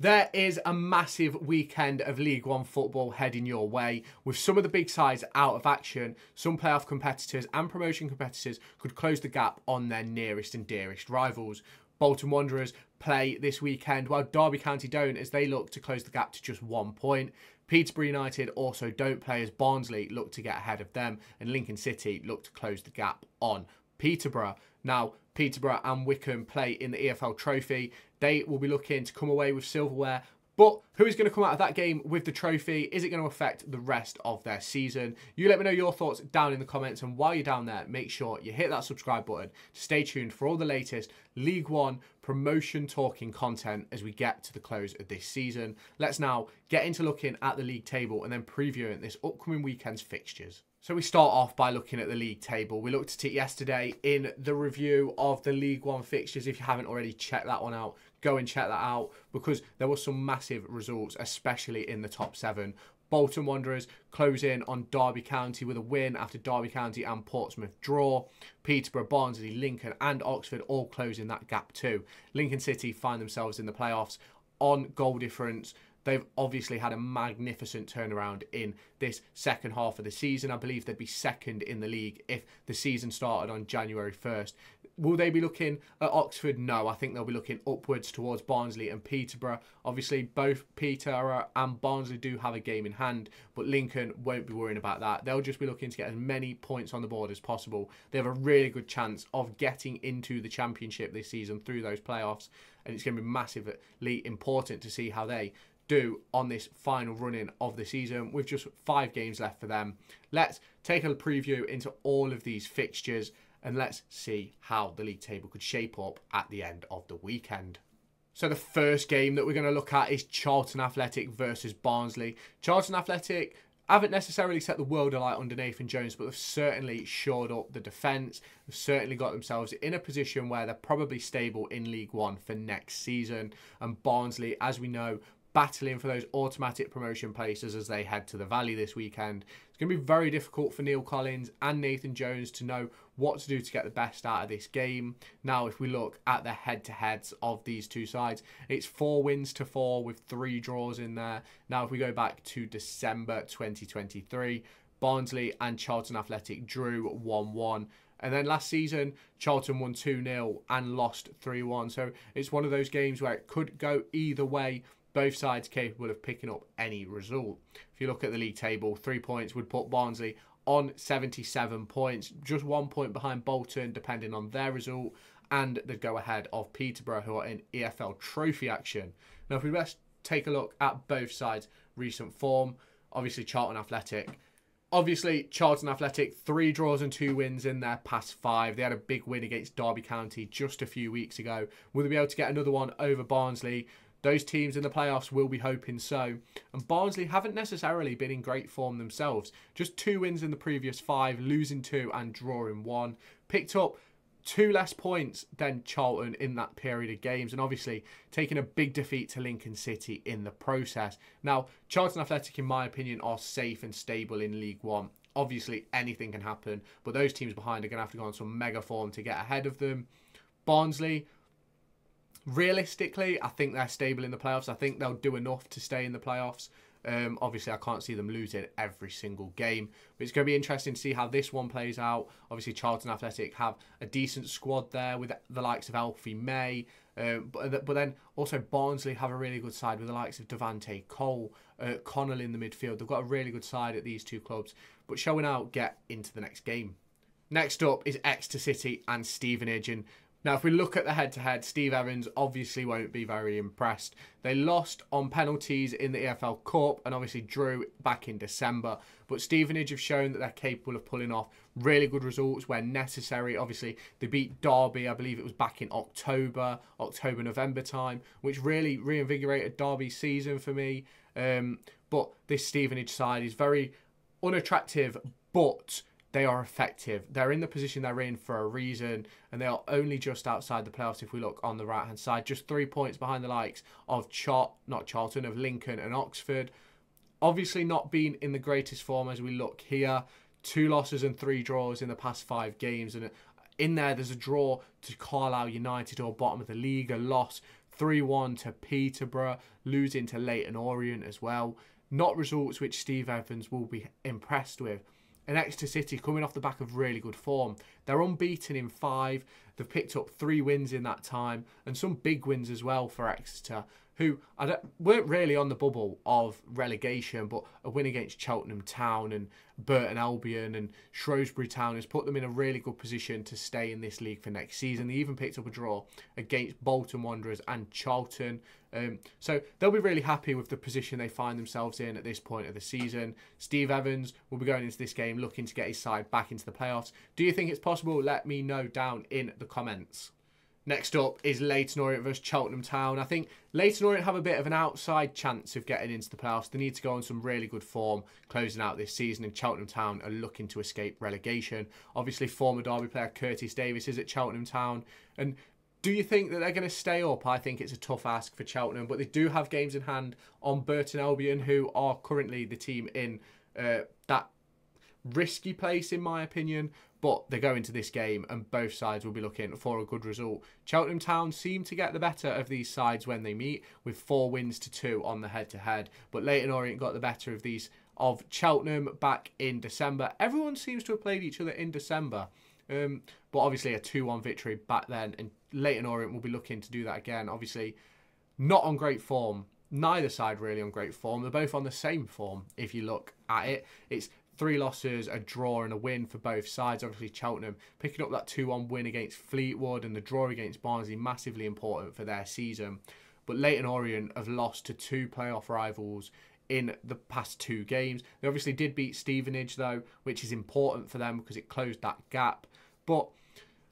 There is a massive weekend of League One football heading your way, with some of the big sides out of action. Some playoff competitors and promotion competitors could close the gap on their nearest and dearest rivals. Bolton Wanderers play this weekend, while Derby County don't, as they look to close the gap to just 1 point. Peterborough United also don't play, as Barnsley look to get ahead of them, and Lincoln City look to close the gap on Peterborough. Now, Peterborough and Wycombe play in the EFL Trophy. They will be looking to come away with silverware. But who is going to come out of that game with the trophy? Is it going to affect the rest of their season? You let me know your thoughts down in the comments. And while you're down there, make sure you hit that subscribe button to stay tuned for all the latest League One promotion talking content as we get to the close of this season. Let's now get into looking at the league table and then previewing this upcoming weekend's fixtures. So we start off by looking at the league table. We looked at it yesterday in the review of the League One fixtures. If you haven't already checked that one out, go and check that out, because there were some massive results, especially in the top 7. Bolton Wanderers close in on Derby County with a win after Derby County and Portsmouth draw. Peterborough, Barnsley, Lincoln and Oxford all closing that gap too. Lincoln City find themselves in the playoffs on goal difference. They've obviously had a magnificent turnaround in this second half of the season. I believe they'd be second in the league if the season started on January 1st. Will they be looking at Oxford? No, I think they'll be looking upwards towards Barnsley and Peterborough. Obviously, both Peterborough and Barnsley do have a game in hand, but Lincoln won't be worrying about that. They'll just be looking to get as many points on the board as possible. They have a really good chance of getting into the Championship this season through those playoffs, and it's going to be massively important to see how they do on this final run-in of the season with just 5 games left for them. Let's take a preview into all of these fixtures and let's see how the league table could shape up at the end of the weekend. So the first game that we're going to look at is Charlton Athletic versus Barnsley. Charlton Athletic haven't necessarily set the world alight under Nathan Jones, but they've certainly shored up the defence. They've certainly got themselves in a position where they're probably stable in League One for next season. And Barnsley, as we know, battling for those automatic promotion places as they head to the Valley this weekend. It's going to be very difficult for Neil Collins and Nathan Jones to know what to do to get the best out of this game. Now, if we look at the head-to-heads of these two sides, it's 4 wins to 4 with 3 draws in there. Now, if we go back to December 2023, Barnsley and Charlton Athletic drew 1-1. And then last season, Charlton won 2-0 and lost 3-1. So it's one of those games where it could go either way. Both sides capable of picking up any result. If you look at the league table, 3 points would put Barnsley on 77 points, just 1 point behind Bolton, depending on their result, and they'd go ahead of Peterborough, who are in EFL Trophy action. Now, if we best take a look at both sides' recent form, obviously Charlton Athletic, 3 draws and 2 wins in their past 5. They had a big win against Derby County just a few weeks ago. Will they be able to get another one over Barnsley? Those teams in the playoffs will be hoping so. And Barnsley haven't necessarily been in great form themselves. Just 2 wins in the previous 5, losing 2 and drawing 1. Picked up 2 less points than Charlton in that period of games, and obviously taking a big defeat to Lincoln City in the process. Now, Charlton Athletic, in my opinion, are safe and stable in League One. Obviously, anything can happen, but those teams behind are going to have to go on some mega form to get ahead of them. Barnsley, realistically, I think they're stable in the playoffs. I think they'll do enough to stay in the playoffs. Obviously, I can't see them losing every single game. But it's going to be interesting to see how this one plays out. Obviously, Charlton Athletic have a decent squad there with the likes of Alfie May. But then also Barnsley have a really good side with the likes of Devante Cole, Connell in the midfield. They've got a really good side at these two clubs. But showing out, get into the next game. Next up is Exeter City and Stevenage. And now, if we look at the head-to-head, Steve Evans obviously won't be very impressed. They lost on penalties in the EFL Cup and obviously drew back in December. But Stevenage have shown that they're capable of pulling off really good results where necessary. Obviously, they beat Derby, I believe it was back in October, November time, which really reinvigorated Derby's season for me. But this Stevenage side is very unattractive, but they are effective. They're in the position they're in for a reason, and they are only just outside the playoffs if we look on the right-hand side. Just 3 points behind the likes of of Lincoln and Oxford. Obviously not been in the greatest form as we look here. 2 losses and 3 draws in the past 5 games. And in there's a draw to Carlisle United, or bottom of the league, a loss 3-1 to Peterborough, losing to Leyton Orient as well. Not results which Steve Evans will be impressed with. And Exeter City coming off the back of really good form. They're unbeaten in 5. They've picked up 3 wins in that time and some big wins as well for Exeter, who weren't really on the bubble of relegation, but a win against Cheltenham Town and Burton Albion and Shrewsbury Town has put them in a really good position to stay in this league for next season. They even picked up a draw against Bolton Wanderers and Charlton. So they'll be really happy with the position they find themselves in at this point of the season. Steve Evans will be going into this game looking to get his side back into the playoffs. Do you think it's possible? Let me know down in the comments. Next up is Leyton Orient versus Cheltenham Town. I think Leyton Orient have a bit of an outside chance of getting into the playoffs. They need to go on some really good form closing out this season, and Cheltenham Town are looking to escape relegation. Obviously, former Derby player Curtis Davis is at Cheltenham Town. And do you think that they're going to stay up? I think it's a tough ask for Cheltenham, but they do have games in hand on Burton Albion, who are currently the team in that risky place, in my opinion. But they go into this game and both sides will be looking for a good result. Cheltenham Town seem to get the better of these sides when they meet, with 4 wins to 2 on the head-to-head. But Leyton Orient got the better of Cheltenham back in December. Everyone seems to have played each other in December. But obviously a 2-1 victory back then, and Leyton Orient will be looking to do that again. Obviously not on great form. Neither side really on great form. They're both on the same form if you look at it. It's 3 losses, a draw and a win for both sides. Obviously Cheltenham picking up that 2-1 win against Fleetwood, and the draw against Barnsley massively important for their season. But Leyton Orient have lost to 2 playoff rivals in the past 2 games. They obviously did beat Stevenage though, which is important for them because it closed that gap. But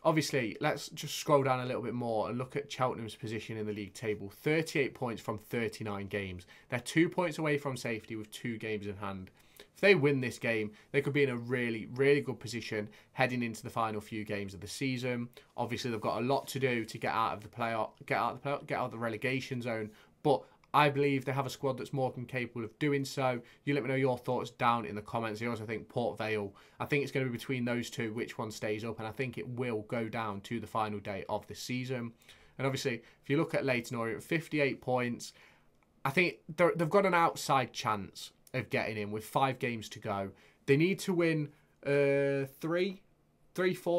obviously, let's just scroll down a little bit more and look at Cheltenham's position in the league table. 38 points from 39 games. They're 2 points away from safety with 2 games in hand. If they win this game, they could be in a really, really good position heading into the final few games of the season. Obviously, they've got a lot to do to get out of the relegation zone. But I believe they have a squad that's more than capable of doing so. You let me know your thoughts down in the comments. I also think Port Vale, I think it's going to be between those two which one stays up, and I think it will go down to the final day of the season. And obviously, if you look at Leyton Orient, 58 points, I think they've got an outside chance of getting in with 5 games to go. They need to win 4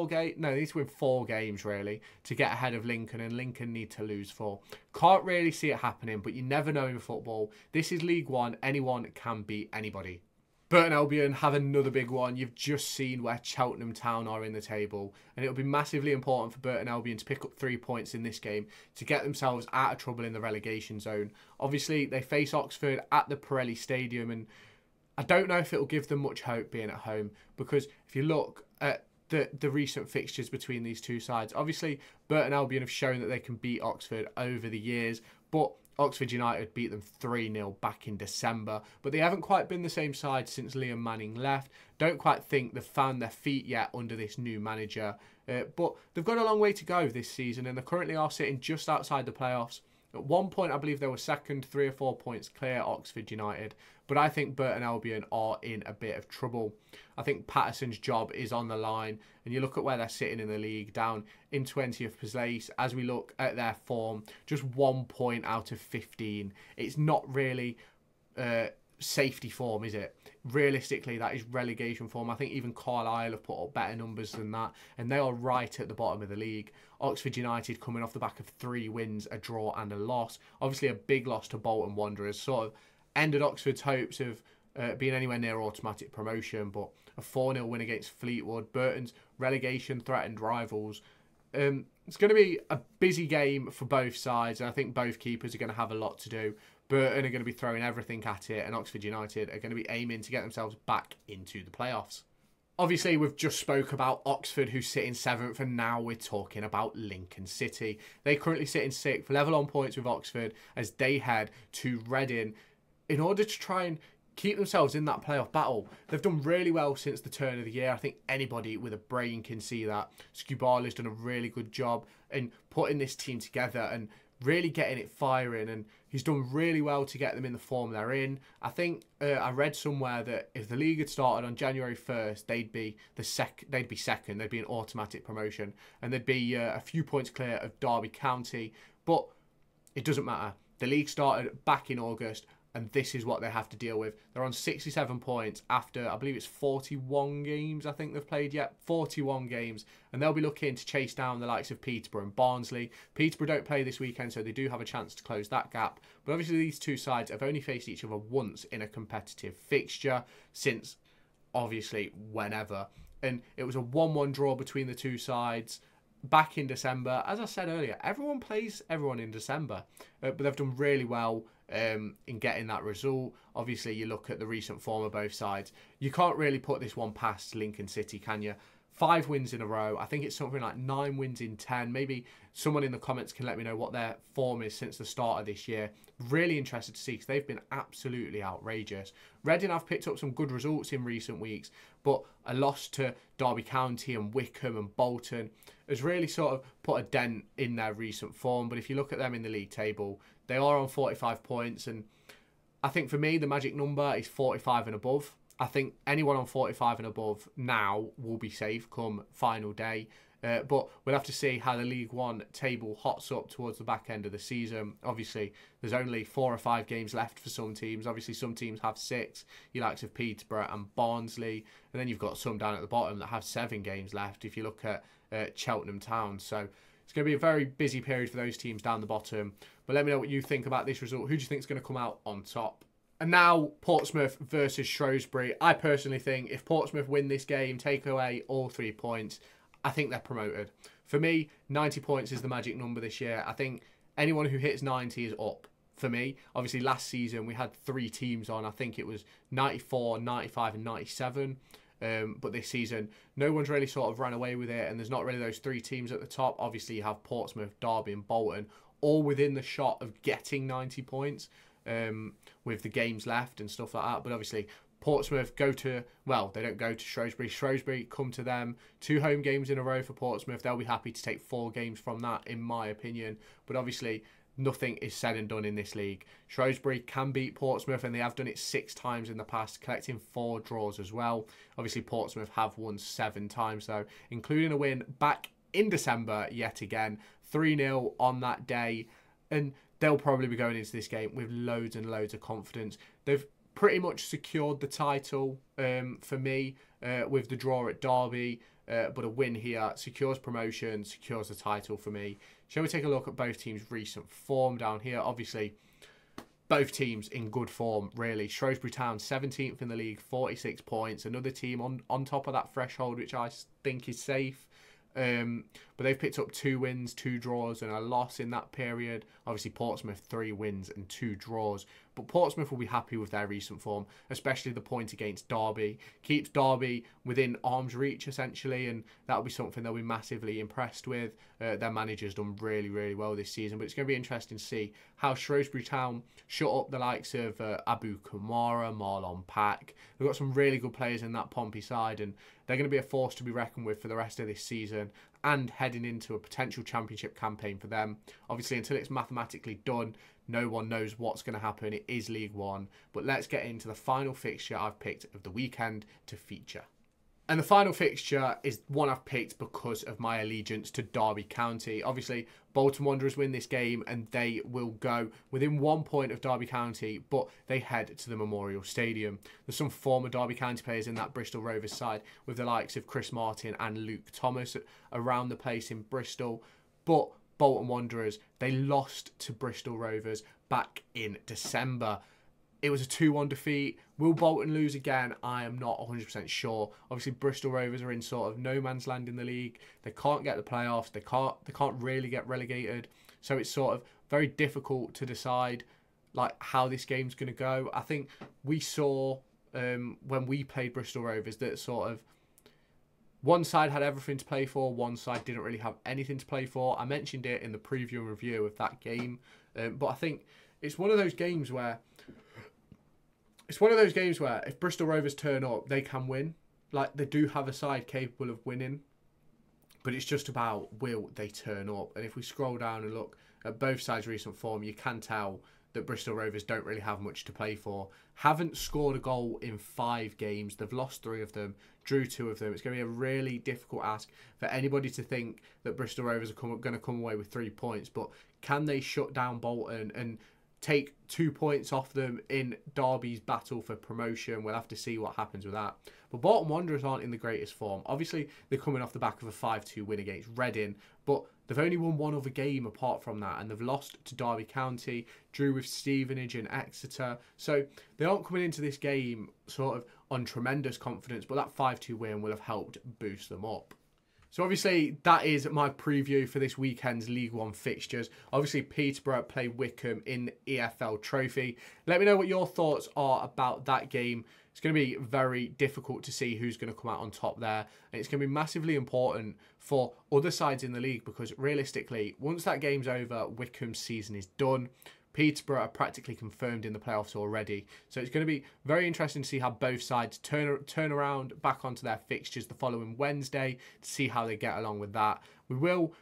games. No, they need to win 4 games really to get ahead of Lincoln, and Lincoln need to lose 4. Can't really see it happening, but you never know in football. This is League One. Anyone can beat anybody. Burton Albion have another big one. You've just seen where Cheltenham Town are in the table, and it'll be massively important for Burton Albion to pick up 3 points in this game to get themselves out of trouble in the relegation zone. Obviously, they face Oxford at the Pirelli Stadium, and I don't know if it'll give them much hope being at home, because if you look at the recent fixtures between these two sides, obviously Burton Albion have shown that they can beat Oxford over the years, but Oxford United beat them 3-0 back in December, but they haven't quite been the same side since Liam Manning left. Don't quite think they've found their feet yet under this new manager, but they've got a long way to go this season, and they currently are sitting just outside the playoffs. At one point, I believe they were second, 3 or 4 points clear Oxford United, but I think Burton Albion are in a bit of trouble. I think Patterson's job is on the line, and you look at where they're sitting in the league, down in 20th place. As we look at their form, just 1 point out of 15. It's not really safety form, is it? Realistically, that is relegation form. I think even Carlisle have put up better numbers than that, and they are right at the bottom of the league. Oxford United coming off the back of 3 wins, a draw and a loss. Obviously a big loss to Bolton Wanderers, sort of ended Oxford's hopes of being anywhere near automatic promotion, but a 4-0 win against Fleetwood, Burton's relegation threatened rivals. It's going to be a busy game for both sides, and I think both keepers are going to have a lot to do. Burton are going to be throwing everything at it, and Oxford United are going to be aiming to get themselves back into the playoffs. Obviously, we've just spoke about Oxford, who sit in 7th, and now we're talking about Lincoln City. They currently sit in 6th, level on points with Oxford, as they head to Reading in order to try and keep themselves in that playoff battle. They've done really well since the turn of the year. I think anybody with a brain can see that. Skubala's done a really good job in putting this team together and really getting it firing, and he's done really well to get them in the form they're in. I think I read somewhere that if the league had started on January 1st, they'd be second. They'd be an automatic promotion, and they'd be a few points clear of Derby County. But it doesn't matter. The league started back in August, and this is what they have to deal with. They're on 67 points after, I believe it's 41 games, I think they've played yet. 41 games. And they'll be looking to chase down the likes of Peterborough and Barnsley. Peterborough don't play this weekend, so they do have a chance to close that gap. But obviously these two sides have only faced each other once in a competitive fixture since, obviously, whenever. And it was a 1-1 draw between the two sides back in December. As I said earlier, everyone plays everyone in December. But they've done really well in getting that result. Obviously, you look at the recent form of both sides. You can't really put this one past Lincoln City, can you? 5 wins in a row. I think it's something like 9 wins in 10. Maybe someone in the comments can let me know what their form is since the start of this year. Really interested to see, because they've been absolutely outrageous. Reading have picked up some good results in recent weeks, but a loss to Derby County and Wickham and Bolton has really sort of put a dent in their recent form. But if you look at them in the league table, they are on 45 points, and I think for me the magic number is 45 and above. I think anyone on 45 and above now will be safe come final day. But we'll have to see how the League One table hots up towards the back end of the season. Obviously, there's only 4 or 5 games left for some teams. Obviously, some teams have 6, you likes of Peterborough and Barnsley. And then you've got some down at the bottom that have 7 games left if you look at Cheltenham Town. So it's going to be a very busy period for those teams down the bottom. But let me know what you think about this result. Who do you think is going to come out on top? And now, Portsmouth versus Shrewsbury. I personally think if Portsmouth win this game, take away all 3 points, I think they're promoted. For me, 90 points is the magic number this year. I think anyone who hits 90 is up for me. Obviously, last season we had 3 teams on. I think it was 94, 95 and 97. But this season, no one's really sort of ran away with it. And there's not really those 3 teams at the top. Obviously, you have Portsmouth, Derby and Bolton, all within the shot of getting 90 points. With the games left and stuff like that. But obviously, Portsmouth go to, well, they don't go to Shrewsbury. Shrewsbury come to them. 2 home games in a row for Portsmouth. They'll be happy to take 4 games from that, in my opinion. But obviously, nothing is said and done in this league. Shrewsbury can beat Portsmouth, and they have done it 6 times in the past, collecting 4 draws as well. Obviously, Portsmouth have won 7 times, though, including a win back in December yet again. 3-0 on that day. And they'll probably be going into this game with loads and loads of confidence. They've pretty much secured the title for me with the draw at Derby. But a win here secures promotion, secures the title for me. Shall we take a look at both teams' recent form down here? Obviously, both teams in good form, really. Shrewsbury Town, 17th in the league, 46 points. Another team on top of that threshold, which I think is safe. But they've picked up 2 wins, 2 draws and a loss in that period. Obviously, Portsmouth 3 wins and 2 draws. But Portsmouth will be happy with their recent form, especially the point against Derby. Keeps Derby within arm's reach, essentially, and that'll be something they'll be massively impressed with. Their manager's done really, really well this season, but it's going to be interesting to see how Shrewsbury Town shut up the likes of Abu Kamara, Marlon Pack. They've got some really good players in that Pompey side, and they're going to be a force to be reckoned with for the rest of this season and heading into a potential championship campaign for them. Obviously, until it's mathematically done, no one knows what's going to happen. It is League One. But let's get into the final fixture I've picked of the weekend to feature. And the final fixture is one I've picked because of my allegiance to Derby County. Obviously, Bolton Wanderers win this game and they will go within 1 point of Derby County, but they head to the Memorial Stadium. There's some former Derby County players in that Bristol Rovers side, with the likes of Chris Martin and Luke Thomas around the place in Bristol. But Bolton Wanderers, they lost to Bristol Rovers back in December. It was a 2-1 defeat. Will Bolton lose again? I am not 100% sure. Obviously, Bristol Rovers are in sort of no man's land in the league. They can't get the playoffs. They can't really get relegated. So it's sort of very difficult to decide like how this game's going to go. I think we saw when we played Bristol Rovers that sort of one side had everything to play for, one side didn't really have anything to play for. I mentioned it in the preview and review of that game. But I think it's one of those games where if Bristol Rovers turn up, they can win. Like, they do have a side capable of winning. But it's just about, will they turn up? And if we scroll down and look at both sides' recent form, you can tell that Bristol Rovers don't really have much to play for. Haven't scored a goal in 5 games. They've lost 3 of them, drew 2 of them. It's going to be a really difficult ask for anybody to think that Bristol Rovers are going to come away with 3 points. But can they shut down Bolton and take 2 points off them in Derby's battle for promotion? We'll have to see what happens with that. But Bolton Wanderers aren't in the greatest form. Obviously, they're coming off the back of a 5-2 win against Reading, but they've only won 1 other game apart from that, and they've lost to Derby County, drew with Stevenage and Exeter. So they aren't coming into this game sort of on tremendous confidence, but that 5-2 win will have helped boost them up. So obviously that is my preview for this weekend's League One fixtures. Obviously Peterborough play Wycombe in the EFL Trophy. Let me know what your thoughts are about that game. It's going to be very difficult to see who's going to come out on top there. And it's going to be massively important for other sides in the league because realistically, once that game's over, Wycombe's season is done. Peterborough are practically confirmed in the playoffs already. So it's going to be very interesting to see how both sides turn around back onto their fixtures the following Wednesday to see how they get along with that. We will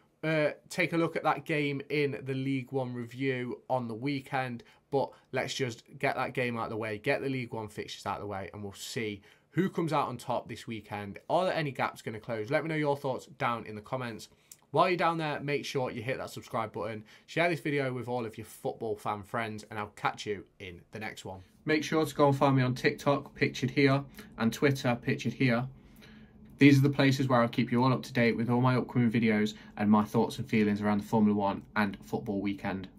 take a look at that game in the League One review on the weekend, but let's just get that game out of the way, get the League One fixtures out of the way, and we'll see who comes out on top this weekend. Are there any gaps going to close? Let me know your thoughts down in the comments. While you're down there, make sure you hit that subscribe button, share this video with all of your football fan friends, and I'll catch you in the next one. Make sure to go and find me on TikTok, pictured here, and Twitter, pictured here. These are the places where I'll keep you all up to date with all my upcoming videos and my thoughts and feelings around the Formula 1 and football weekend.